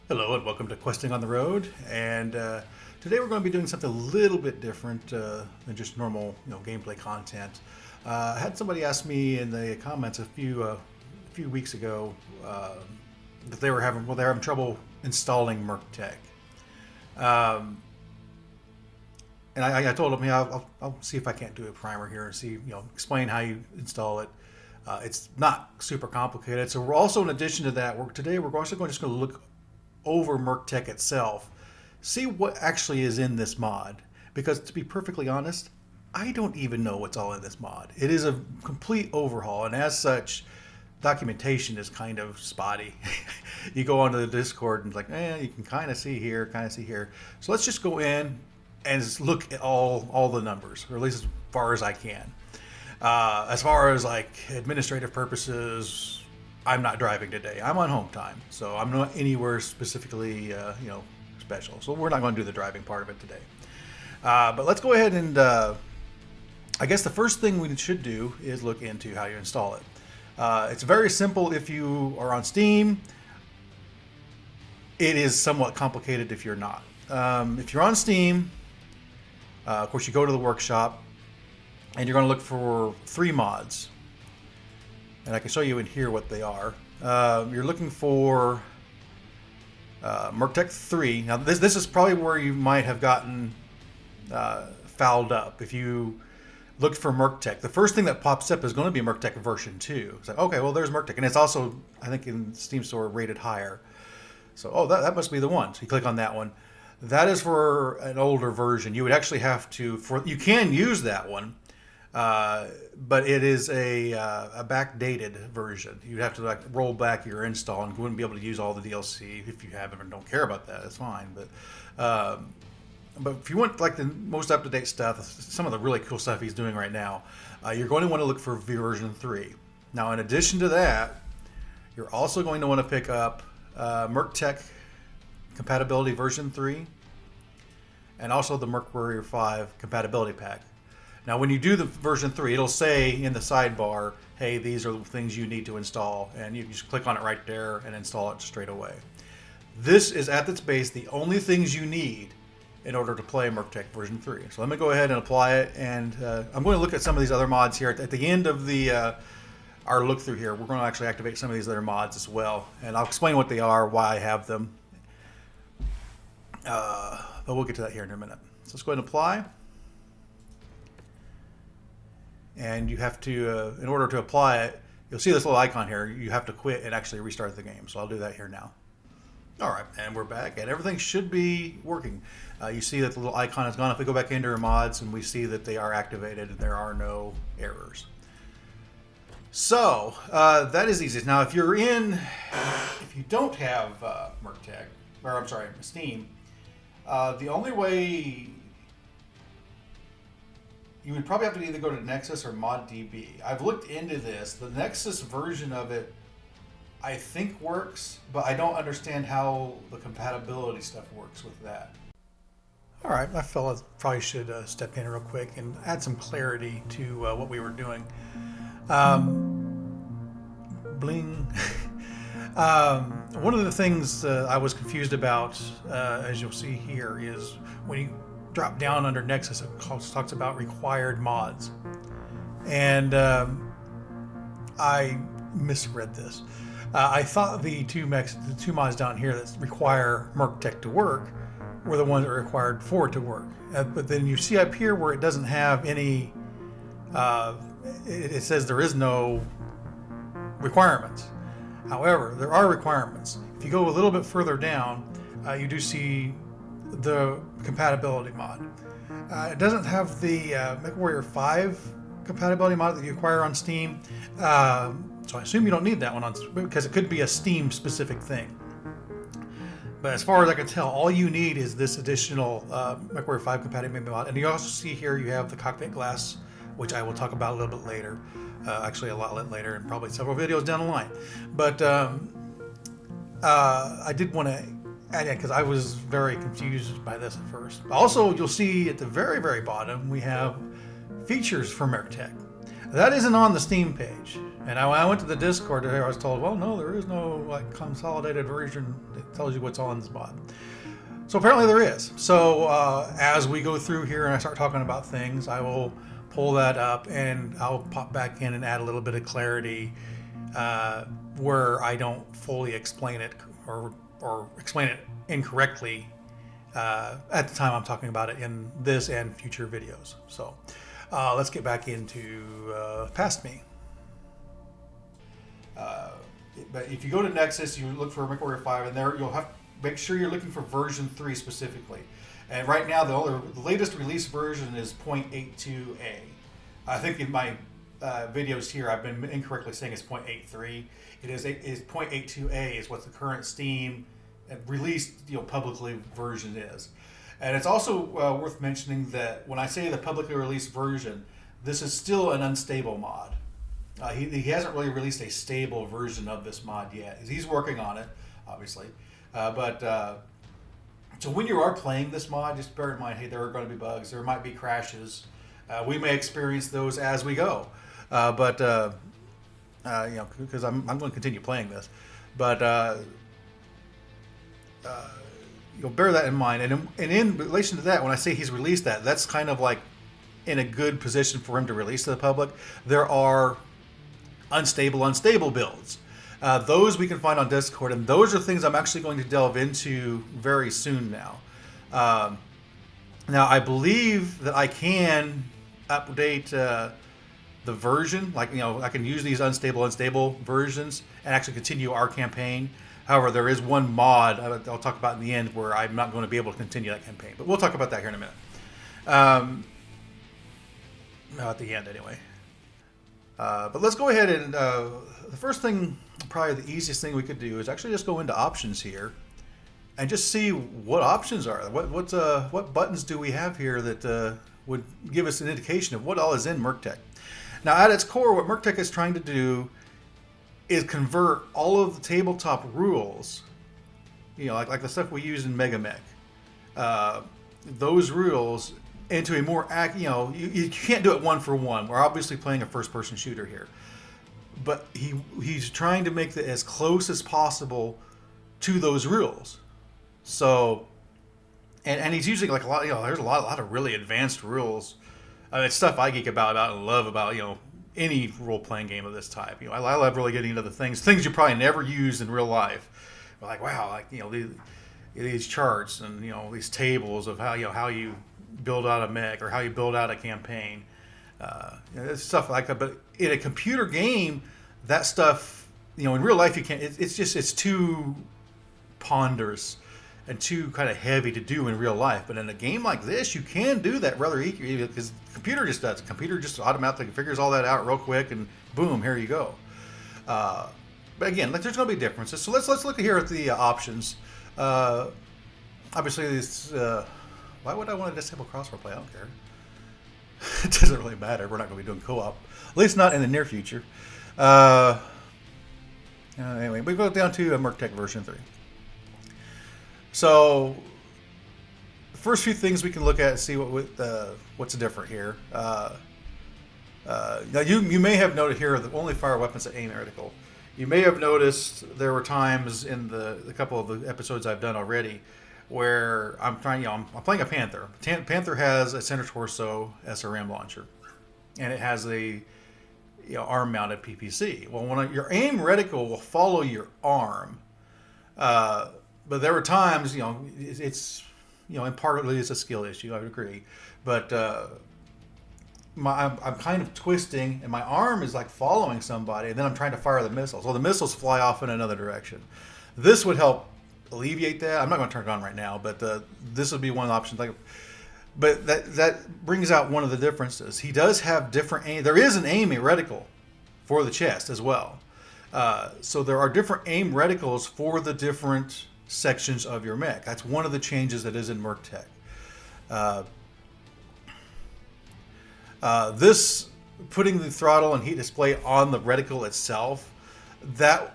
Hello and welcome to Questing on the Road. And today we're going to be doing something a little bit different than just normal, gameplay content. I had somebody ask me in the comments a few weeks ago that they're having trouble installing Merctech. And I told them, yeah, I'll see if I can't do a primer here and see, explain how you install it. It's not super complicated. So we're also, in addition to that, today we're also just going to look over Merctech itself, see what actually is in this mod. Because to be perfectly honest, I don't even know what's all in this mod. It is a complete overhaul, and as such, documentation is kind of spotty. You go onto the Discord and it's like, you can kind of see here, kind of see here. So let's just go in and just look at all the numbers, or at least as far as I can. As far as like administrative purposes, I'm not driving today. I'm on home time, so I'm not anywhere specifically, special. So we're not going to do the driving part of it today. But let's go ahead and I guess the first thing we should do is look into how you install it. It's very simple if you are on Steam. It is somewhat complicated if you're not. If you're on Steam, of course, you go to the workshop, and you're going to look for 3 mods. And I can show you in here what they are. You're looking for Merctech 3. Now, this is probably where you might have gotten fouled up. If you looked for Merctech, the first thing that pops up is going to be Merctech version 2. It's like, okay, well, there's Merctech. And it's also, I think, in Steam Store rated higher. So, that must be the one. So you click on that one. That is for an older version. You would actually have to, you can use that one. But it is a backdated version. You'd have to roll back your install, and you wouldn't be able to use all the DLC if you haven't or don't care about that. That's fine. But if you want like the most up-to-date stuff, some of the really cool stuff he's doing right now, you're going to want to look for version 3. Now, in addition to that, you're also going to want to pick up Merctech compatibility version 3, and also the Mechwarrior 5 compatibility pack. Now, when you do the version 3, it'll say in the sidebar, hey, these are the things you need to install. And you just click on it right there and install it straight away. This is, at its base, the only things you need in order to play Merctech version 3. So let me go ahead and apply it. And I'm going to look at some of these other mods here. At the end of our look through here, we're going to actually activate some of these other mods as well. And I'll explain what they are, why I have them. But we'll get to that here in a minute. So let's go ahead and apply. And you have to, in order to apply it, you'll see this little icon here. You have to quit and actually restart the game. So I'll do that here now. All right, and we're back, and everything should be working. You see that the little icon is gone. If we go back into our mods, and we see that they are activated, and there are no errors. So that is easy. Now, if you don't have Merctech, or I'm sorry, Steam, the only way. You would probably have to either go to Nexus or ModDB. I've looked into this. The Nexus version of it, I think, works, but I don't understand how the compatibility stuff works with that. All right, I felt I probably should step in real quick and add some clarity to what we were doing. Bling. One of the things I was confused about, as you'll see here, is when you drop down under Nexus, it talks about required mods, and I misread this. I thought the two mods down here that require Merctech to work were the ones that are required for it to work. But then you see up here where it doesn't have any. It says there is no requirements. However, there are requirements. If you go a little bit further down, you do see the compatibility mod. It doesn't have the Mechwarrior 5 compatibility mod that you acquire on Steam, so I assume you don't need that one because it could be a Steam specific thing. But as far as I can tell, all you need is this additional Mechwarrior 5 compatibility mod. And you also see here you have the cockpit glass, which I will talk about a little bit later, actually a lot later, and probably several videos down the line. But I did want to because I was very confused by this at first. Also, you'll see at the very, very bottom, we have features for Merctech. That isn't on the Steam page. And when I went to the Discord, I was told, well, no, there is no like consolidated version that tells you what's on this mod. So apparently there is. So as we go through here and I start talking about things, I will pull that up and I'll pop back in and add a little bit of clarity where I don't fully explain it or explain it incorrectly at the time I'm talking about it in this and future videos. So let's get back into Past Me. But if you go to Nexus, you look for Mechwarrior 5, and there you'll have make sure you're looking for version 3 specifically. And right now, the latest release version is 0.82a. I think in my videos here, I've been incorrectly saying it's 0.83. It is 0.82a is what the current Steam released publicly version is. And it's also worth mentioning that when I say the publicly released version, this is still an unstable mod. He hasn't really released a stable version of this mod yet. He's working on it, obviously. So when you are playing this mod, just bear in mind, hey, there are going to be bugs. There might be crashes. We may experience those as we go. Because I'm going to continue playing this. But you'll bear that in mind. And in relation to that, when I say he's released that, that's kind of like in a good position for him to release to the public. There are unstable builds. Those we can find on Discord, and those are things I'm actually going to delve into very soon now. Now, I believe that I can update the version, I can use these unstable versions and actually continue our campaign. However, there is one mod I'll talk about in the end where I'm not going to be able to continue that campaign, but we'll talk about that here in a minute. At the end, anyway. But let's go ahead and the first thing, probably the easiest thing we could do is actually just go into options here and just see what options are. What buttons do we have here that would give us an indication of what all is in Merctech. Now, at its core, what Merctech is trying to do is convert all of the tabletop rules, like the stuff we use in Mega Mech, those rules into a more you can't do it one for one. We're obviously playing a first-person shooter here, but he's trying to make it as close as possible to those rules. So, and he's using like a lot. There's a lot of really advanced rules. It's stuff I geek about and love about any role-playing game of this type. I love really getting into the things you probably never use in real life. Like wow, these charts and these tables of how you build out a mech or how you build out a campaign. Stuff like that. But in a computer game, that stuff, in real life you can't. It's too ponderous and too kind of heavy to do in real life. But in a game like this, you can do that rather easily because the computer just does. The computer just automatically figures all that out real quick, and boom, here you go. But again, there's going to be differences. So let's look here at the options. Obviously, this. Why would I want to disable crossword play? I don't care. It doesn't really matter. We're not going to be doing co-op. At least not in the near future. Anyway, we go down to a Merctech version 3. So, the first few things we can look at and see what's different here. Now, you may have noted here that only fire weapons that aim at reticle. You may have noticed there were times in the couple of the episodes I've done already where I'm playing a Panther. Panther has a center torso SRM launcher, and it has a arm-mounted PPC. Well, when your aim reticle will follow your arm, but there were times, it's and partly it's a skill issue. I would agree, but I'm kind of twisting, and my arm is like following somebody, and then I'm trying to fire the missiles. Well, the missiles fly off in another direction. This would help alleviate that. I'm not going to turn it on right now, but this would be one option. But that brings out one of the differences. He does have different aim. There is an aim reticle for the chest as well. So there are different aim reticles for the different sections of your mech. That's one of the changes that is in Merctech. This putting the throttle and heat display on the reticle itself, that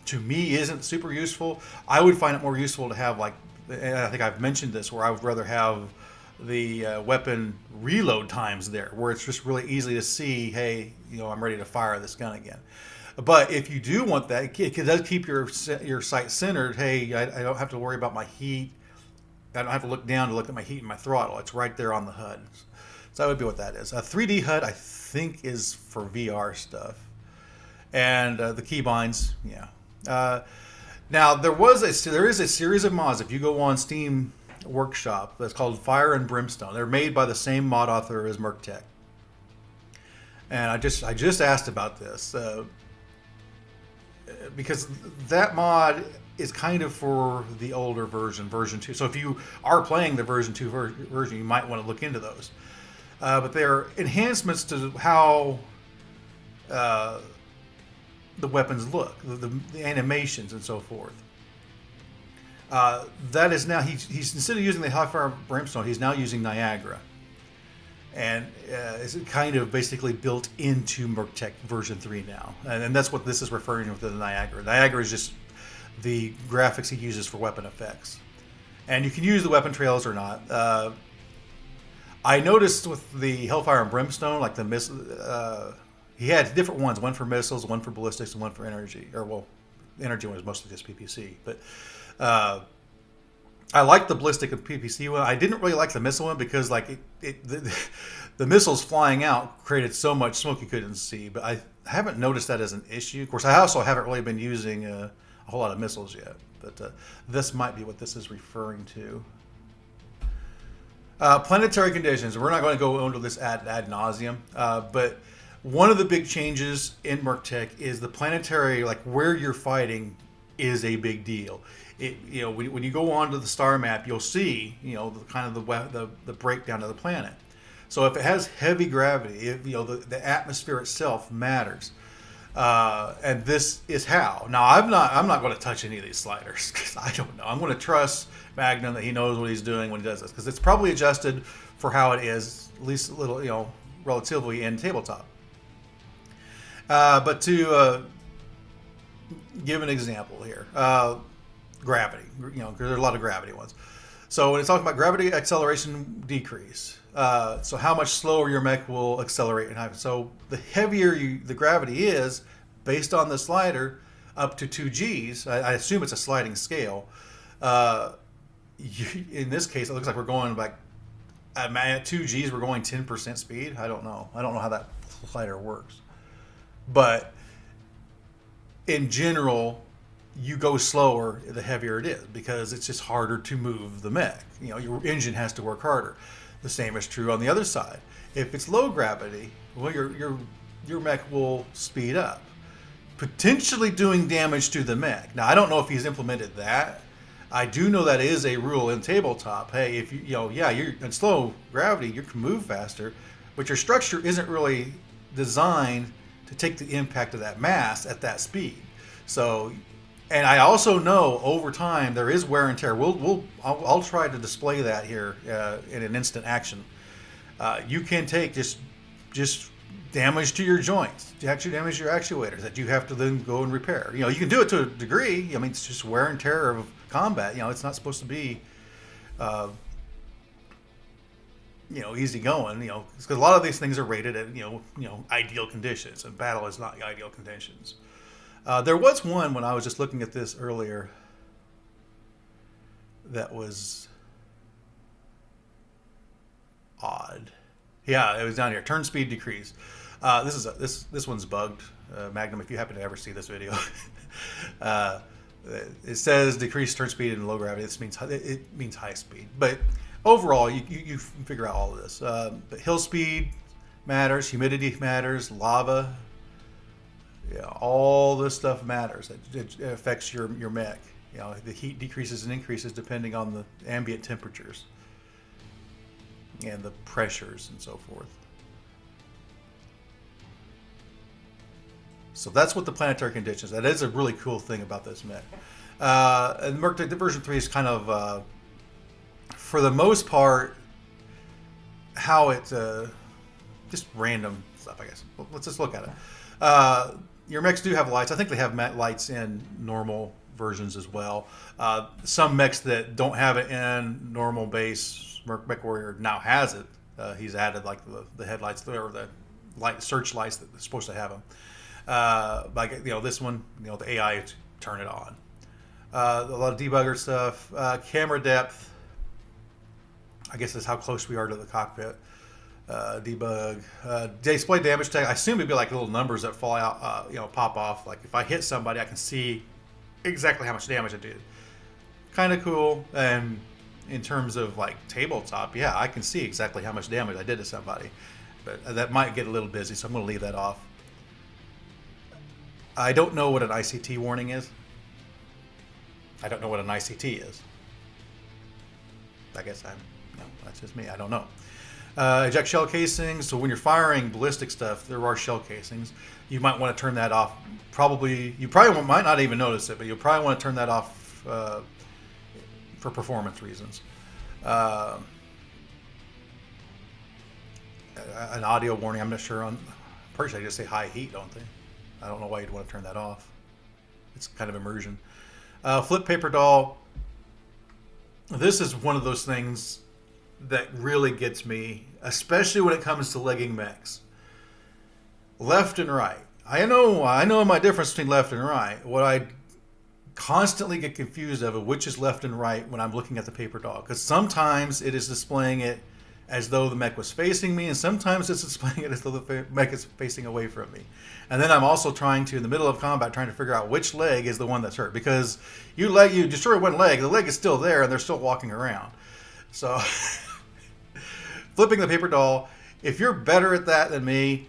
to me isn't super useful. I would find it more useful to have and I think I've mentioned this, where I would rather have weapon reload times there, where it's just really easy to see, hey, I'm ready to fire this gun again. But if you do want that, it does keep your sight centered. Hey, I don't have to worry about my heat. I don't have to look down to look at my heat and my throttle. It's right there on the HUD. So that would be what that is. A 3D HUD, I think, is for VR stuff. And the keybinds, yeah. Now, there is a series of mods. If you go on Steam Workshop, that's called Fire and Brimstone. They're made by the same mod author as Merctech. And I just asked about this because that mod is kind of for the older version 2. So if you are playing the version 2 version, you might want to look into those. But they're enhancements to how the weapons look, the animations and so forth. That is now, he's instead of using the Hellfire Brimstone, he's now using Niagara. And it's kind of basically built into Merctech version 3 now. And that's what this is referring to with the Niagara. Niagara is just the graphics he uses for weapon effects. And you can use the weapon trails or not. I noticed with the Hellfire and Brimstone, like he had different ones, one for missiles, one for ballistics, and one for energy. Energy one was mostly just PPC. But I liked the ballistic and PPC one. I didn't really like the missile one because the missiles flying out created so much smoke you couldn't see. But I haven't noticed that as an issue. Of course, I also haven't really been using a whole lot of missiles yet. But this might be what this is referring to. Planetary conditions. We're not going to go into this ad nauseum, but one of the big changes in Merctech is the planetary, like where you're fighting, is a big deal. When you go onto the star map, you'll see the breakdown of the planet. So if it has heavy gravity, the atmosphere itself matters, and this is how. Now I'm not going to touch any of these sliders because I don't know. I'm going to trust Magnum that he knows what he's doing when he does this, because it's probably adjusted for how it is, at least a little, relatively in tabletop. But to give an example here, gravity, because there are a lot of gravity ones. So when it's talking about gravity acceleration decrease, so how much slower your mech will accelerate and so the heavier the gravity is, based on the slider, up to 2 Gs. I assume it's a sliding scale. In this case, it looks like we're going at 2 Gs, we're going 10% speed. I don't know how that slider works. But in general, you go slower the heavier it is, because it's just harder to move the mech. Your engine has to work harder. The same is true on the other side. If it's low gravity, well, your mech will speed up, potentially doing damage to the mech. Now, I don't know if he's implemented that. I do know that is a rule in tabletop. Hey, if you're in slow gravity, you can move faster, but your structure isn't really designed to take the impact of that mass at that speed. So, and I also know over time there is wear and tear. I'll try to display that here in an instant action. You can take just damage to your joints, actually damage your actuators that you have to then go and repair. You can do it to a degree. I mean, it's just wear and tear of combat. It's not supposed to be easy going, because a lot of these things are rated at, ideal conditions, and battle is not ideal conditions. There was one when I was just looking at this earlier that was odd. Yeah, it was down here. Turn speed decrease. This one's bugged. Magnum, if you happen to ever see this video, it says decrease turn speed in low gravity. This means it means high speed, but overall, you figure out all of this. But hill speed matters, humidity matters, lava. All this stuff matters. It affects your mech. The heat decreases and increases depending on the ambient temperatures and the pressures and so forth. So that's what the planetary conditions. That is a really cool thing about this mech. And Merctech, the version 3 is kind of, for the most part, how it just random stuff, I guess. Let's just look at it. Your mechs do have lights. I think they have lights in normal versions as well. Some mechs that don't have it in normal base Mechwarrior now has it. He's added like the headlights or the light searchlights that are supposed to have them. Like this one, the AI turn it on. A lot of debugger stuff, camera depth. I guess is how close we are to the cockpit. Debug, display damage tag. I assume it'd be like little numbers that fall out, pop off. Like if I hit somebody, I can see exactly how much damage I did. Kind of cool. And in terms of like tabletop, yeah, I can see exactly how much damage I did to somebody. But that might get a little busy, so I'm going to leave that off. I don't know what an ICT warning is. I don't know what an ICT is. I guess that's just me. I don't know. Eject shell casings. So when you're firing ballistic stuff, there are shell casings. You might want to turn that off. You probably might not even notice it, but you'll probably want to turn that off for performance reasons. An audio warning. I'm not sure. I'm pretty sure they just say high heat, don't they? I don't know why you'd want to turn that off. It's kind of immersion. Flip paper doll. This is one of those things that really gets me, especially when it comes to legging mechs. Left and right. I know my difference between left and right. What I constantly get confused of which is left and right when I'm looking at the paper doll, because sometimes it is displaying it as though the mech was facing me, and sometimes it's displaying it as though the mech is facing away from me. And then I'm also trying to, in the middle of combat, trying to figure out which leg is the one that's hurt, because you destroy one leg, the leg is still there, and they're still walking around. So, flipping the paper doll, if you're better at that than me,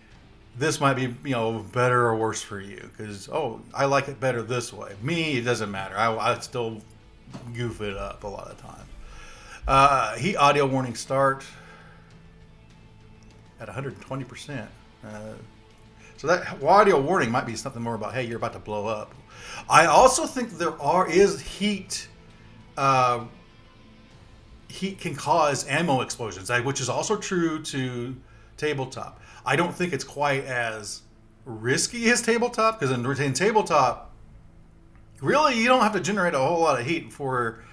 this might be better or worse for you, because I like it better this way. Me, it doesn't matter. I still goof it up a lot of times. Heat audio warning start at 120%. So that audio warning might be something more about, hey, you're about to blow up. I also think is heat. Heat can cause ammo explosions, which is also true to tabletop. I don't think it's quite as risky as tabletop, because in tabletop, really you don't have to generate a whole lot of heat before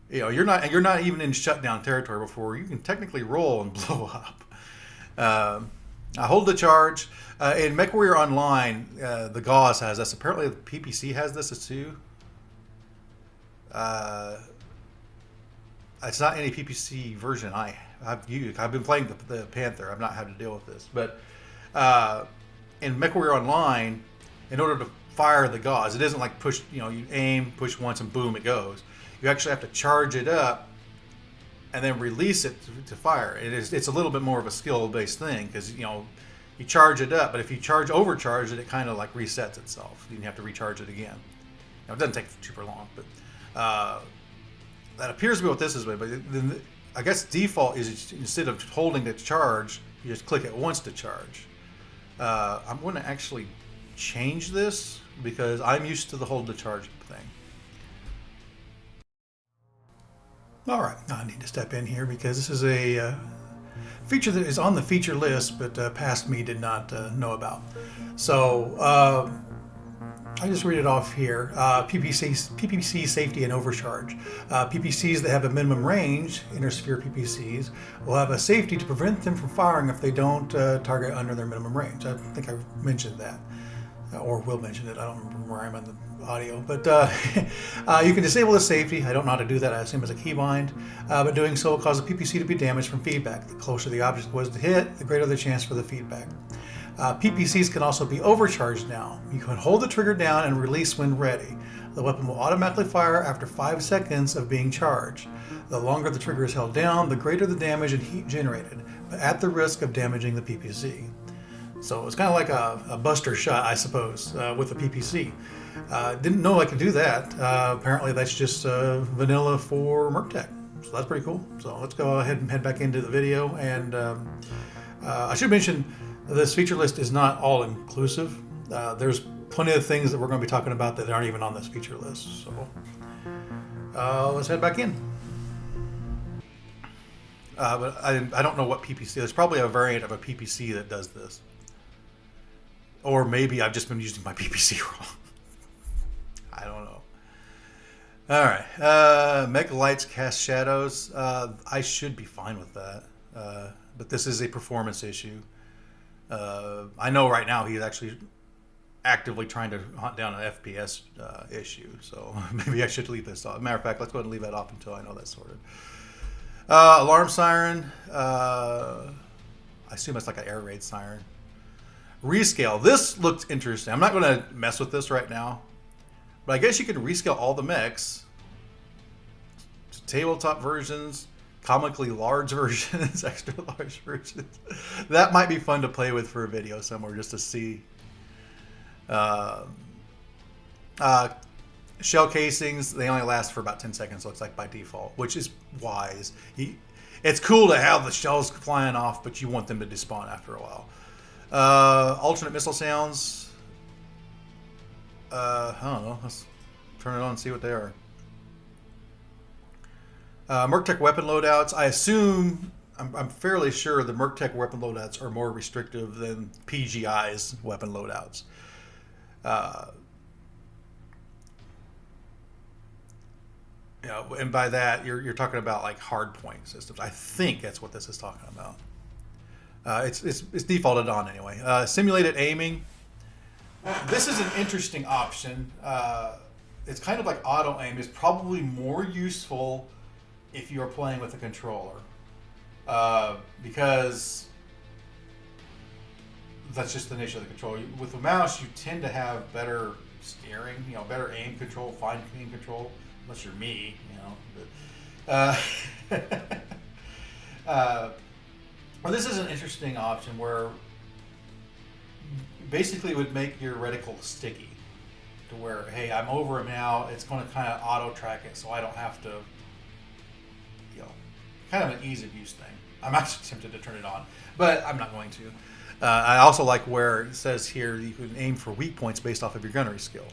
you're not even in shutdown territory before you can technically roll and blow up. I hold the charge. In Mechwarrior Online, the Gauze has this. Apparently, the PPC has this too. It's not any PPC version I've used. I've been playing the Panther. I've not had to deal with this. But in Mechwarrior Online, in order to fire the Gauze, it isn't like push. You aim, push once, and boom, it goes. You actually have to charge it up and then release it to fire. It's a little bit more of a skill-based thing, because you charge it up, but if you overcharge it, it kind of like resets itself. You have to recharge it again. It doesn't take super long, but that appears to be what this is. But then I guess default is instead of holding to charge, you just click it once to charge. I'm going to actually change this because I'm used to the hold to charge thing. All right, I need to step in here because this is a feature that is on the feature list, but past me did not know about. So I just read it off here. PPC safety and overcharge. PPCs that have a minimum range, inner sphere PPCs, will have a safety to prevent them from firing if they don't target under their minimum range. I think I mentioned that, or will mention it. I don't remember where I'm on the audio, but you can disable the safety. I don't know how to do that. I assume it's a keybind, but doing so will cause the PPC to be damaged from feedback. The closer the object was to hit, the greater the chance for the feedback. PPCs can also be overcharged now. You can hold the trigger down and release when ready. The weapon will automatically fire after 5 seconds of being charged. The longer the trigger is held down, the greater the damage and heat generated, but at the risk of damaging the PPC. So it's kind of like a buster shot, I suppose, with a PPC. Didn't know I could do that. Apparently that's just vanilla for Merctech. So that's pretty cool. So let's go ahead and head back into the video. And I should mention, this feature list is not all inclusive. There's plenty of things that we're going to be talking about that aren't even on this feature list. So let's head back in. But I don't know what PPC. There's probably a variant of a PPC that does this. Or maybe I've just been using my PPC wrong. I don't know. All right. Mech lights cast shadows. I should be fine with that. But this is a performance issue. I know right now he's actually actively trying to hunt down an FPS issue. So maybe I should leave this off. Matter of fact, let's go ahead and leave that off until I know that's sorted. Alarm siren. I assume it's like an air raid siren. Rescale. This looks interesting. I'm not going to mess with this right now. But I guess you could rescale all the mechs to tabletop versions, comically large versions, extra large versions. That might be fun to play with for a video somewhere just to see. Shell casings, they only last for about 10 seconds, looks like, by default, which is wise. It's cool to have the shells flying off, but you want them to despawn after a while. Alternate missile sounds. I don't know. Let's turn it on and see what they are. Merctech weapon loadouts. I assume, I'm fairly sure the Merctech weapon loadouts are more restrictive than PGI's weapon loadouts. And by that, you're talking about like hard point systems. I think that's what this is talking about. It's defaulted on anyway. Simulated aiming. This is an interesting option. It's kind of like auto aim. It's probably more useful if you're playing with a controller, because that's just the nature of the controller. With the mouse, you tend to have better steering, better aim control, fine aim control, unless you're me, But, well, this is an interesting option where basically it would make your reticle sticky to where, hey, I'm over it now, it's going to kind of auto track it so I don't have to, kind of an ease of use thing. I'm actually tempted to turn it on, but I'm not going to. I also like where it says here you can aim for weak points based off of your gunnery skill.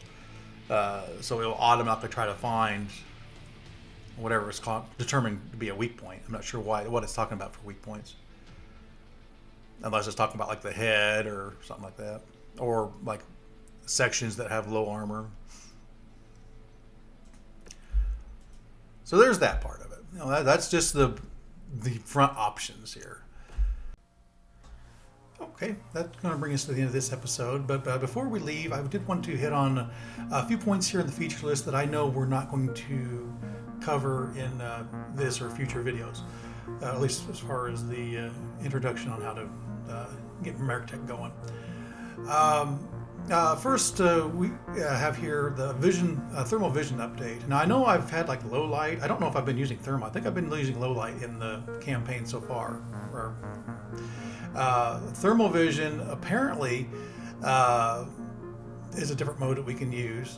So it'll automatically try to find whatever it's determined to be a weak point. I'm not sure what it's talking about for weak points. Unless it's talking about like the head or something like that. Or like sections that have low armor. So there's that part of it. That's just the front options here. Okay, that's going to bring us to the end of this episode. But before we leave, I did want to hit on a few points here in the feature list that I know we're not going to cover in this or future videos. At least as far as the introduction on how to get Merctech going. First, we have here the thermal vision update. Now, I know I've had like low light. I don't know if I've been using thermal. I think I've been using low light in the campaign so far. Thermal vision apparently is a different mode that we can use.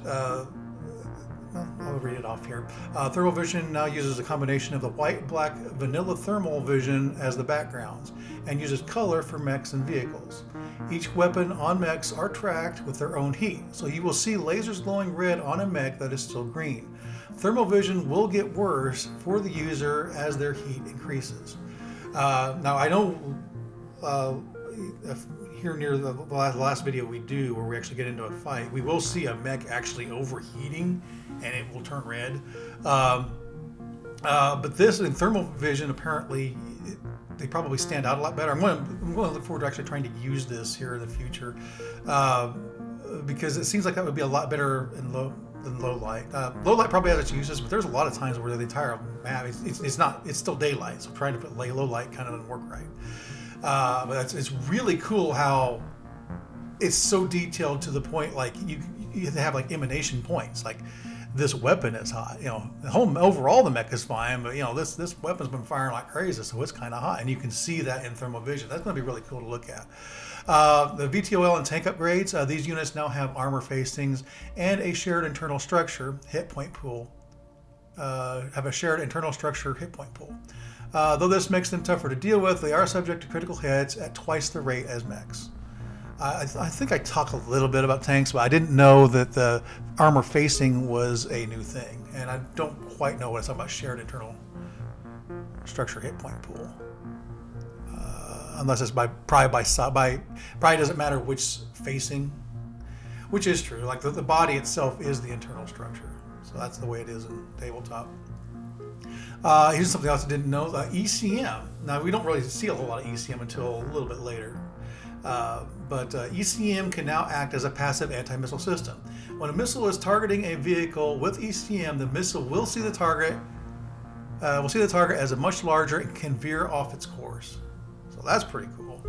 I'll read it off here. Thermal vision now uses a combination of the white-black vanilla thermal vision as the backgrounds and uses color for mechs and vehicles. Each weapon on mechs are tracked with their own heat, so you will see lasers glowing red on a mech that is still green. Thermal vision will get worse for the user as their heat increases. Now, I know here near the last video we do, where we actually get into a fight, we will see a mech actually overheating and it will turn red. But this in thermal vision, apparently, they probably stand out a lot better. I'm going to look forward to actually trying to use this here in the future, because it seems like that would be a lot better in low light. Low light probably has its uses, but there's a lot of times where the entire map it's still daylight, so trying to put low light kind of doesn't work right. But it's really cool how it's so detailed to the point, like you have like emanation points, like this weapon is hot, overall the mech is fine, but this weapon's been firing like crazy, so it's kind of hot, and you can see that in thermal vision. That's going to be really cool to look at. The VTOL and tank upgrades, these units now have armor facings and a shared internal structure hit point pool. Have a shared internal structure hit point pool. Though this makes them tougher to deal with, they are subject to critical hits at twice the rate as mechs. I think I talked a little bit about tanks, but I didn't know that the armor facing was a new thing, and I don't quite know what it's about shared internal structure hit point pool. Unless it's probably doesn't matter which facing, which is true. Like the body itself is the internal structure. So that's the way it is in tabletop. Here's something else I didn't know. ECM. Now, we don't really see a whole lot of ECM until a little bit later. But ECM can now act as a passive anti-missile system. When a missile is targeting a vehicle with ECM, the missile will see the target as a much larger and can veer off its course. So that's pretty cool.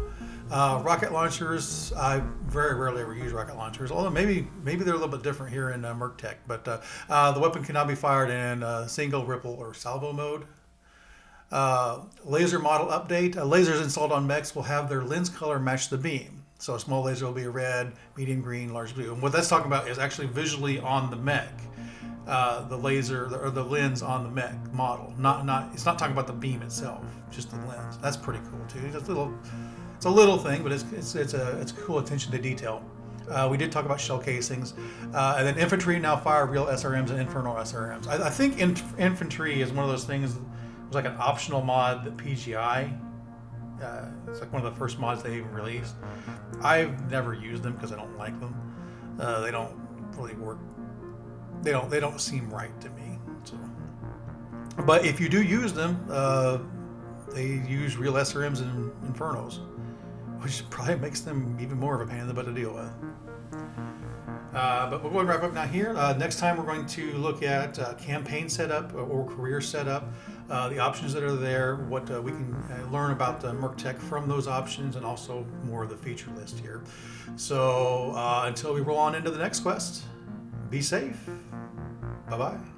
Rocket launchers, I very rarely ever use rocket launchers, although maybe they're a little bit different here in Merctech. But the weapon can now be fired in single, ripple, or salvo mode. Laser model update. Lasers installed on mechs will have their lens color match the beam. So a small laser will be red, medium green, large blue. And what that's talking about is actually visually on the mech. The laser or the lens on the mech model. It's not talking about the beam itself, just the lens. That's pretty cool too. It's a little thing, but it's a cool attention to detail. We did talk about shell casings, and then infantry now fire real SRMs and infernal SRMs. I think infantry is one of those things. It was like an optional mod that PGI. It's like one of the first mods they even released. I've never used them because I don't like them. They don't really work. They don't seem right to me. So. But if you do use them, they use real SRMs and Infernos, which probably makes them even more of a pain in the butt to deal with. But we'll go and wrap up now here. Next time we're going to look at campaign setup or career setup, the options that are there, what we can learn about Merctech from those options, and also more of the feature list here. So until we roll on into the next quest, be safe. Bye-bye.